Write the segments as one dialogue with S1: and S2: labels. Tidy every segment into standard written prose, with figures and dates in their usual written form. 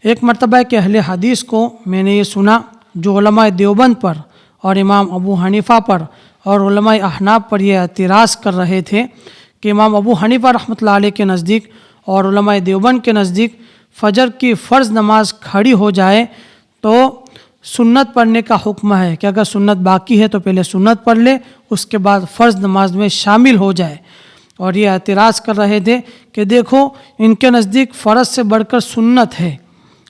S1: ایک مرتبہ کہ اہل حدیث کو میں نے یہ سنا جو علماء دیوبند پر اور امام ابو حنیفہ پر اور علماء احناف پر یہ اعتراض کر رہے تھے کہ امام ابو حنیفہ رحمۃ اللہ علیہ کے نزدیک اور علماء دیوبند کے نزدیک فجر کی فرض نماز کھڑی ہو جائے تو سنت پڑھنے کا حکم ہے کہ اگر سنت باقی ہے تو پہلے سنت پڑھ لے، اس کے بعد فرض نماز میں شامل ہو جائے۔ اور یہ اعتراض کر رہے تھے کہ دیکھو ان کے نزدیک فرض سے بڑھ کر سنت ہے،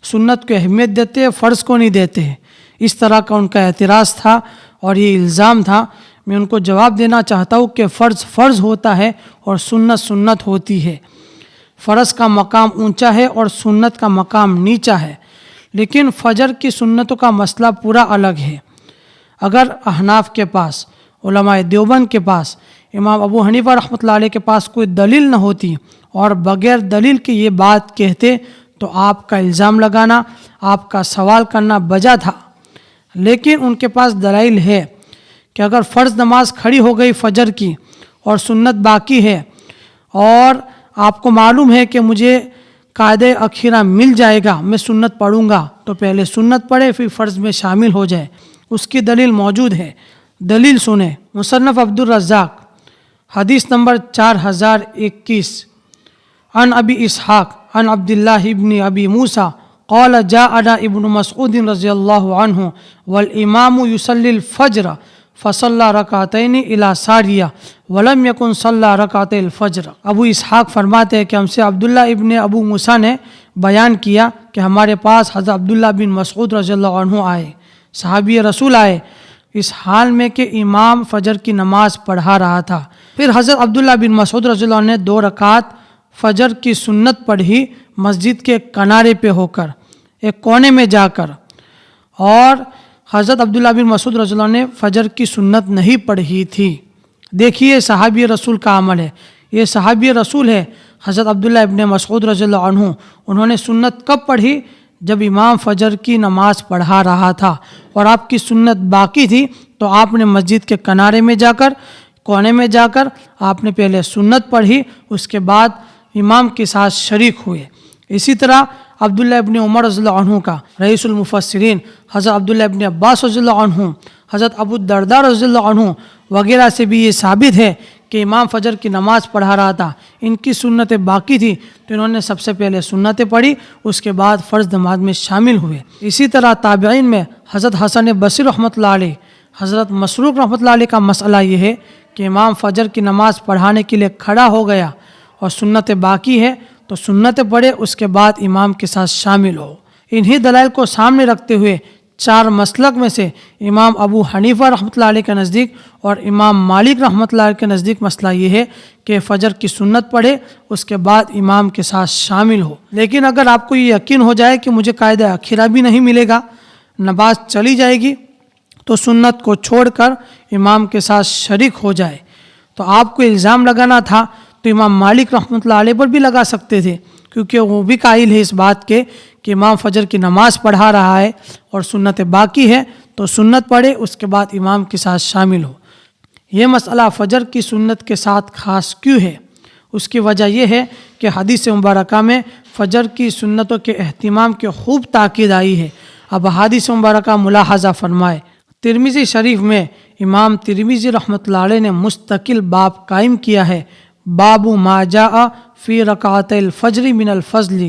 S1: سنت کو اہمیت دیتے ہیں، فرض کو نہیں دیتے ہیں۔ اس طرح کا ان کا اعتراض تھا اور یہ الزام تھا۔ میں ان کو جواب دینا چاہتا ہوں کہ فرض فرض ہوتا ہے اور سنت سنت ہوتی ہے۔ فرض کا مقام اونچا ہے اور سنت کا مقام نیچا ہے، لیکن فجر کی سنتوں کا مسئلہ پورا الگ ہے۔ اگر احناف کے پاس، علماء دیوبند کے پاس، امام ابو حنیفہ رحمۃ اللہ علیہ کے پاس کوئی دلیل نہ ہوتی اور بغیر دلیل کے یہ بات کہتے تو آپ کا الزام لگانا، آپ کا سوال کرنا بجا تھا۔ لیکن ان کے پاس دلائل ہے کہ اگر فرض نماز کھڑی ہو گئی فجر کی اور سنت باقی ہے اور آپ کو معلوم ہے کہ مجھے قاعدہ اخیرہ مل جائے گا، میں سنت پڑھوں گا، تو پہلے سنت پڑھے پھر فرض میں شامل ہو جائے۔ اس کی دلیل موجود ہے، دلیل سنیں۔ مصنف عبد الرزاق حدیث نمبر 4021 عن ابی اسحاق عن عبداللہ ابن ابی موسیٰ قال جاءنا ابن مسعود رضی اللہ عنہ والامام یصلی الفجر فصلى رکعتین الی ساریہ ولم یکن صلی رکعتی الفجر۔ ابو اسحاق فرماتے ہیں کہ ہم سے عبداللہ ابن ابو موسیٰ نے بیان کیا کہ ہمارے پاس حضرت عبداللہ بن مسعود رضی اللہ عنہ آئے، صحابی رسول آئے، اس حال میں کہ امام فجر کی نماز پڑھا رہا تھا۔ پھر حضرت عبداللہ بن مسعود رضی اللہ عنہ نے 2 رکعت فجر کی سنت پڑھی مسجد کے کنارے پہ ہو کر، ایک کونے میں جا کر، اور حضرت عبداللہ بن مسعود رضی اللہ عنہ نے فجر کی سنت نہیں پڑھی تھی۔ دیکھیے صحابی رسول کا عمل ہے، یہ صحابی رسول ہے حضرت عبداللہ ابن مسعود رضی اللہ عنہ۔ انہوں نے سنت کب پڑھی؟ جب امام فجر کی نماز پڑھا رہا تھا اور آپ کی سنت باقی تھی، تو آپ نے مسجد کے کنارے میں جا کر، کونے میں جا کر آپ نے پہلے سنت پڑھی، اس کے بعد امام کے ساتھ شریک ہوئے۔ اسی طرح عبداللہ ابن عمر رضی اللہ عنہ کا، رئیس المفسرین حضرت عبداللہ ابن عباس رضی اللہ عنہ، حضرت ابو الدرداء رضی اللہ عنہ وغیرہ سے بھی یہ ثابت ہے کہ امام فجر کی نماز پڑھا رہا تھا، ان کی سنتیں باقی تھی تو انہوں نے سب سے پہلے سنتیں پڑھی، اس کے بعد فرض نماز میں شامل ہوئے۔ اسی طرح تابعین میں حضرت حسن بصری رحمۃ اللہ علیہ، حضرت مسروق رحمۃ اللہ علیہ کا مسئلہ یہ ہے کہ امام فجر کی نماز پڑھانے کے لیے کھڑا ہو گیا اور سنتیں باقی ہے تو سنتیں پڑھے، اس کے بعد امام کے ساتھ شامل ہو۔ انہی دلائل کو سامنے رکھتے ہوئے 4 مسلک میں سے امام ابو حنیفہ رحمۃ اللہ علیہ کے نزدیک اور امام مالک رحمۃ اللہ علیہ کے نزدیک مسئلہ یہ ہے کہ فجر کی سنت پڑھے، اس کے بعد امام کے ساتھ شامل ہو۔ لیکن اگر آپ کو یہ یقین ہو جائے کہ مجھے قاعدہ اخیرہ بھی نہیں ملے گا، نماز چلی جائے گی، تو سنت کو چھوڑ کر امام کے ساتھ شریک ہو جائے۔ تو آپ کو الزام لگانا تھا تو امام مالک رحمۃ اللہ علیہ پر بھی لگا سکتے تھے، کیونکہ وہ بھی قائل ہے اس بات کے کہ امام فجر کی نماز پڑھا رہا ہے اور سنت باقی ہے تو سنت پڑھے، اس کے بعد امام کے ساتھ شامل ہو۔ یہ مسئلہ فجر کی سنت کے ساتھ خاص کیوں ہے؟ اس کی وجہ یہ ہے کہ حدیث مبارکہ میں فجر کی سنتوں کے اہتمام کی خوب تاکید آئی ہے۔ اب حدیث مبارکہ ملاحظہ فرمائے۔ ترمذی شریف میں امام ترمذی رحمۃ اللہ علیہ نے مستقل باب قائم کیا ہے، باب ما جاء فی رکعت الفجر من الفضل۔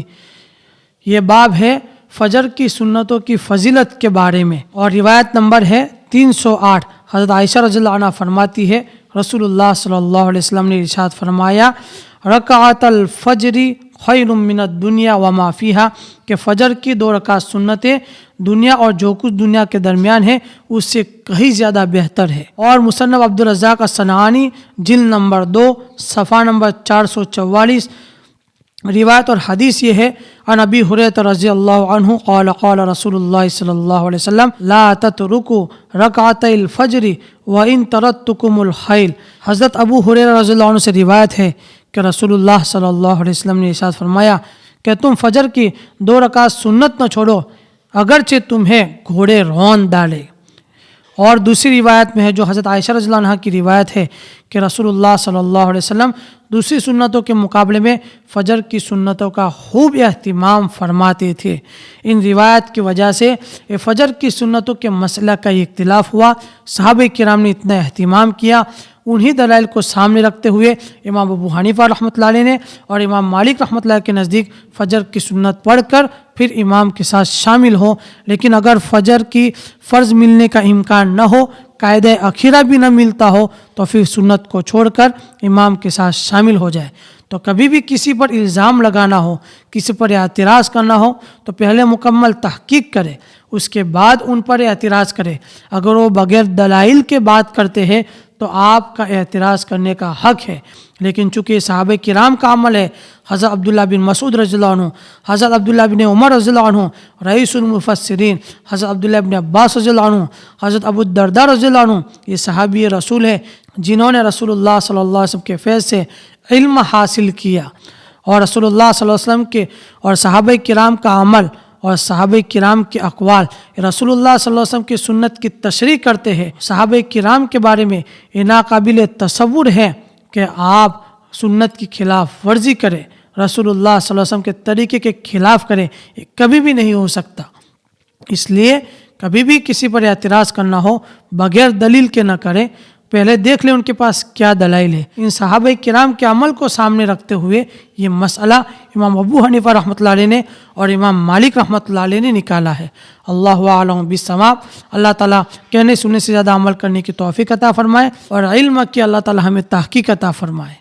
S1: یہ باب ہے فجر کی سنتوں کی فضیلت کے بارے میں، اور روایت نمبر ہے 308۔ حضرت عائشہ رضی اللہ عنہ فرماتی ہے رسول اللہ صلی اللہ علیہ وسلم نے ارشاد فرمایا رکعت الفجر خیر من الدنیا وما فیہا، کہ فجر کی 2 رکعت سنتیں دنیا اور جو کچھ دنیا کے درمیان ہے اس سے کہیں زیادہ بہتر ہے۔ اور مصنف عبد الرزاق الصنعانی جلد نمبر 2 صفحہ نمبر 444 روایت اور حدیث یہ ہے عن ابی ہریرہ رضی اللہ عنہ قال قال رسول اللہ صلی اللہ علیہ وسلم لا تترکوا رکعتي الفجر وان ترکتکم الخیل۔ حضرت ابو ہریرہ رضی اللہ عنہ سے روایت ہے کہ رسول اللہ صلی اللہ علیہ وسلم نے ارشاد فرمایا کہ تم فجر کی 2 رکعت سنت نہ چھوڑو اگرچہ تمہیں گھوڑے رون ڈالے۔ اور دوسری روایت میں ہے جو حضرت عائشہ رضی اللہ عنہ کی روایت ہے کہ رسول اللہ صلی اللہ علیہ وسلم دوسری سنتوں کے مقابلے میں فجر کی سنتوں کا خوب اہتمام فرماتے تھے۔ ان روایت کی وجہ سے فجر کی سنتوں کے مسئلہ کا اختلاف ہوا، صحابہ کرام نے اتنا اہتمام کیا۔ انہی دلائل کو سامنے رکھتے ہوئے امام ابو حنیفہ رحمۃ اللہ علیہ نے اور امام مالک رحمۃ اللہ کے نزدیک فجر کی سنت پڑھ کر پھر امام کے ساتھ شامل ہو، لیکن اگر فجر کی فرض ملنے کا امکان نہ ہو، قاعدہ اخیرہ بھی نہ ملتا ہو، تو پھر سنت کو چھوڑ کر امام کے ساتھ شامل ہو جائے۔ تو کبھی بھی کسی پر الزام لگانا ہو، کسی پر اعتراض کرنا ہو تو پہلے مکمل تحقیق کرے، اس کے بعد ان پر اعتراض کرے۔ اگر وہ بغیر دلائل کے بات کرتے ہیں تو آپ کا اعتراض کرنے کا حق ہے، لیکن چونکہ صحابہ کرام کا عمل ہے، حضرت عبداللہ بن مسعود رضی اللہ عنہ، حضرت عبداللہ بن عمر رضی اللہ عنہ، رئیس المفسرین حضرت عبداللہ بن عباس رضی اللہ عنہ، حضرت ابو الدرداء رضی اللہ عنہ، یہ صحابی رسول ہے جنہوں نے رسول اللہ صلی اللہ علیہ وسلم کے فیض سے علم حاصل کیا، اور رسول اللہ صلی اللہ علیہ وسلم کے اور صحابہ کرام کا عمل اور صحابہ کرام کے اقوال رسول اللہ صلی اللہ علیہ وسلم کی سنت کی تشریح کرتے ہیں۔ صحابہ کرام کے بارے میں یہ ناقابل تصور ہے کہ آپ سنت کی خلاف ورزی کریں، رسول اللہ صلی اللہ علیہ وسلم کے طریقے کے خلاف کریں، یہ کبھی بھی نہیں ہو سکتا۔ اس لیے کبھی بھی کسی پر اعتراض کرنا ہو بغیر دلیل کے نہ کریں، پہلے دیکھ لیں ان کے پاس کیا دلائل ہے۔ ان صحابہ کرام کے عمل کو سامنے رکھتے ہوئے یہ مسئلہ امام ابو حنیفہ رحمۃ اللہ علیہ نے اور امام مالک رحمۃ اللہ علیہ نے نکالا ہے۔ اللہ اعلم بالصواب۔ اللہ تعالیٰ کہنے سننے سے زیادہ عمل کرنے کی توفیق عطا فرمائے، اور علم کی اللہ تعالیٰ ہمیں تحقیق عطا فرمائے۔